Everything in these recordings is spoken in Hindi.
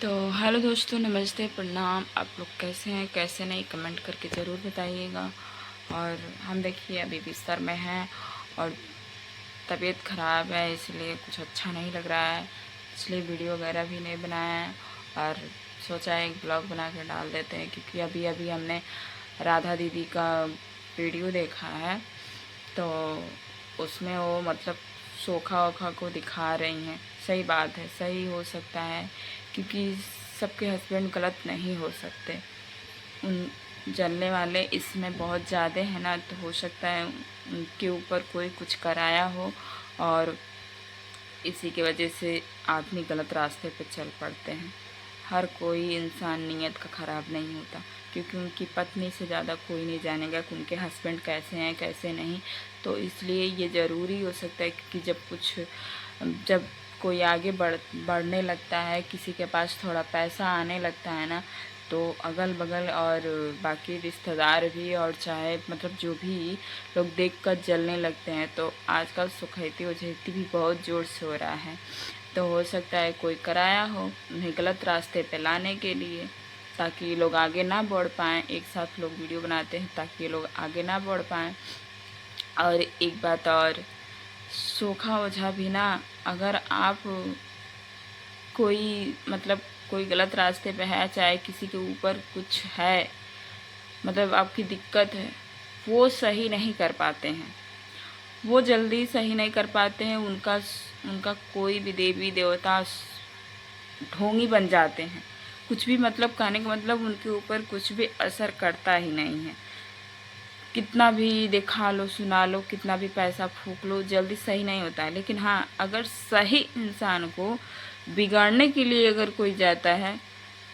तो हेलो दोस्तों, नमस्ते, प्रणाम। आप लोग कैसे हैं, कैसे नहीं, कमेंट करके ज़रूर बताइएगा। और हम देखिए अभी बिस्तर में हैं और तबीयत ख़राब है, इसलिए कुछ अच्छा नहीं लग रहा है, इसलिए वीडियो वगैरह भी नहीं बनाया है। और सोचा एक ब्लॉग बना के डाल देते हैं, क्योंकि अभी अभी हमने राधा दीदी का वीडियो देखा है। तो उसमें वो मतलब सोखा ओखा को दिखा रही हैं। सही बात है, सही हो सकता है, क्योंकि सबके हस्बैंड गलत नहीं हो सकते। उन जलने वाले इसमें बहुत ज़्यादा है ना, तो हो सकता है उनके ऊपर कोई कुछ कराया हो और इसी की वजह से आदमी गलत रास्ते पे चल पड़ते हैं। हर कोई इंसान नीयत का ख़राब नहीं होता, क्योंकि उनकी पत्नी से ज़्यादा कोई नहीं जानेगा कि उनके हस्बैंड कैसे हैं कैसे नहीं। तो इसलिए ये ज़रूरी हो सकता है, क्योंकि जब कोई आगे बढ़ने लगता है, किसी के पास थोड़ा पैसा आने लगता है ना, तो अगल बगल और बाकी रिश्तेदार भी और चाहे मतलब जो भी लोग देखकर जलने लगते हैं। तो आजकल सुखैती उझैती भी बहुत ज़ोर से हो रहा है। तो हो सकता है कोई कराया हो उन्हें गलत रास्ते पे लाने के लिए, ताकि ये लोग आगे ना बढ़ पाएँ। एक साथ लोग वीडियो बनाते हैं ताकि ये लोग आगे ना बढ़ पाएँ। और एक बात और, सोखा ओझा भी ना, अगर आप कोई मतलब कोई गलत रास्ते पे है, चाहे किसी के ऊपर कुछ है, मतलब आपकी दिक्कत है, वो सही नहीं कर पाते हैं। वो जल्दी सही नहीं कर पाते हैं। उनका उनका कोई भी देवी देवता ढोंगी बन जाते हैं। कुछ भी मतलब कहने का मतलब उनके ऊपर कुछ भी असर करता ही नहीं है। कितना भी दिखा लो, सुना लो, कितना भी पैसा फूँक लो, जल्दी सही नहीं होता है। लेकिन हाँ, अगर सही इंसान को बिगाड़ने के लिए अगर कोई जाता है,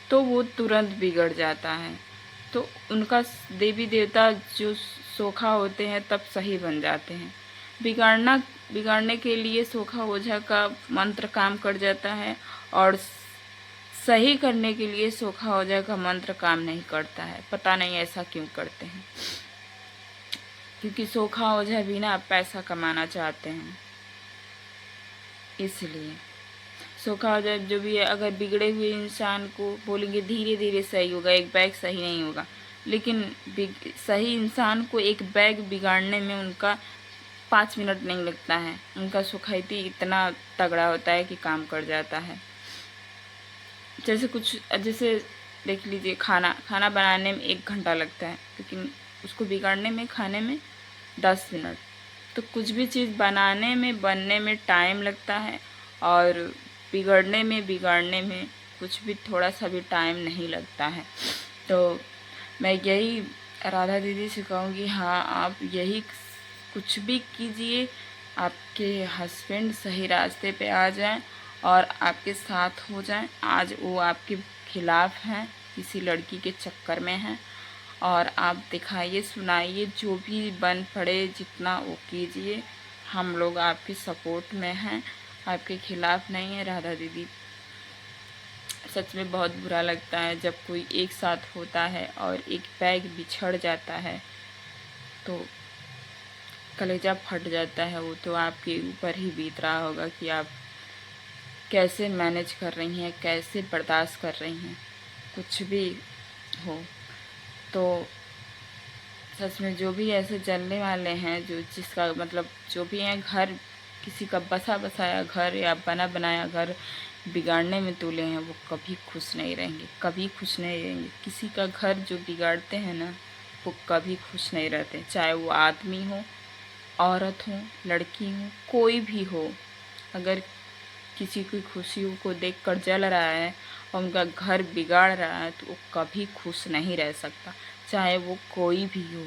तो वो तुरंत बिगड़ जाता है। तो उनका देवी देवता जो सोखा होते हैं तब सही बन जाते हैं। बिगाड़ने के लिए सोखा ओझा का मंत्र काम कर जाता है, और सही करने के लिए सोखा ओझा का मंत्र काम नहीं करता है। पता नहीं ऐसा क्यों करते हैं, क्योंकि सोखा ओझा भी ना पैसा कमाना चाहते हैं। इसलिए सोखा ओझा जो भी है, अगर बिगड़े हुए इंसान को बोलेंगे धीरे धीरे सही होगा, एक बैग सही नहीं होगा, लेकिन सही इंसान को एक बैग बिगाड़ने में उनका 5 मिनट नहीं लगता है। उनका सुखैती इतना तगड़ा होता है कि काम कर जाता है। जैसे देख लीजिए, खाना खाना बनाने में 1 घंटा लगता है, लेकिन उसको बिगाड़ने में, खाने में 10 मिनट। तो कुछ भी चीज़ बनाने में, बनने में टाइम लगता है, और बिगाड़ने में कुछ भी थोड़ा सा भी टाइम नहीं लगता है। तो मैं यही राधा दीदी से कहूँगी, हाँ आप यही कुछ भी कीजिए, आपके हस्बैंड सही रास्ते पे आ जाएं और आपके साथ हो जाएं। आज वो आपके खिलाफ़ हैं, किसी लड़की के चक्कर में हैं, और आप दिखाइए, सुनाइए, जो भी बन पड़े जितना वो कीजिए। हम लोग आपकी सपोर्ट में हैं, आपके खिलाफ़ नहीं है। राधा दीदी, सच में बहुत बुरा लगता है जब कोई एक साथ होता है और एक बैग बिछड़ जाता है, तो कलेजा फट जाता है। वो तो आपके ऊपर ही बीत रहा होगा कि आप कैसे मैनेज कर रही हैं, कैसे बर्दाश्त कर रही हैं, कुछ भी हो। तो सच में जो भी ऐसे जलने वाले हैं, जो जिसका मतलब जो भी हैं, घर किसी का बसा बसाया घर या बना बनाया घर बिगाड़ने में तुले हैं, वो कभी खुश नहीं रहेंगे, कभी खुश नहीं रहेंगे। किसी का घर जो बिगाड़ते हैं ना, वो कभी खुश नहीं रहते, चाहे वो आदमी हो, औरत हो, लड़की हो, कोई भी हो। अगर किसी की खुशियों को देखकर जल रहा है और उनका घर बिगाड़ रहा है, तो वो कभी खुश नहीं रह सकता, चाहे वो कोई भी हो।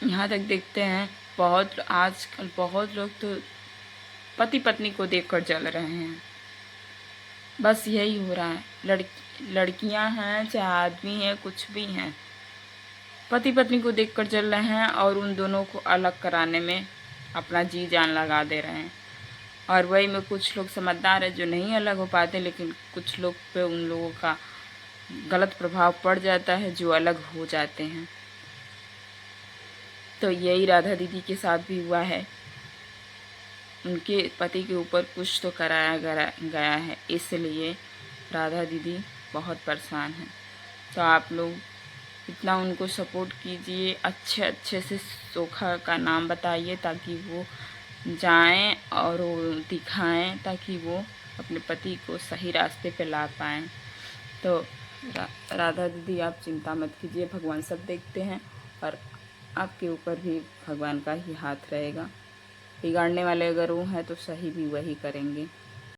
यहाँ तक देखते हैं, बहुत आजकल बहुत लोग तो पति पत्नी को देखकर जल रहे हैं। बस यही हो रहा है। लड़कियां हैं चाहे आदमी हैं, कुछ भी हैं, पति पत्नी को देखकर जल रहे हैं और उन दोनों को अलग कराने में अपना जी जान लगा दे रहे हैं। और वही में कुछ लोग समझदार हैं जो नहीं अलग हो पाते, लेकिन कुछ लोग पे उन लोगों का गलत प्रभाव पड़ जाता है जो अलग हो जाते हैं। तो यही राधा दीदी के साथ भी हुआ है। उनके पति के ऊपर कुछ तो कराया गया है, इसलिए राधा दीदी बहुत परेशान हैं। तो आप लोग इतना उनको सपोर्ट कीजिए, अच्छे अच्छे से सोखा का नाम बताइए ताकि वो जाएं और वो दिखाएं, ताकि वो अपने पति को सही रास्ते पे ला पाएँ। तो राधा दीदी आप चिंता मत कीजिए, भगवान सब देखते हैं और आपके ऊपर भी भगवान का ही हाथ रहेगा। बिगाड़ने वाले अगर वो हैं तो सही भी वही करेंगे।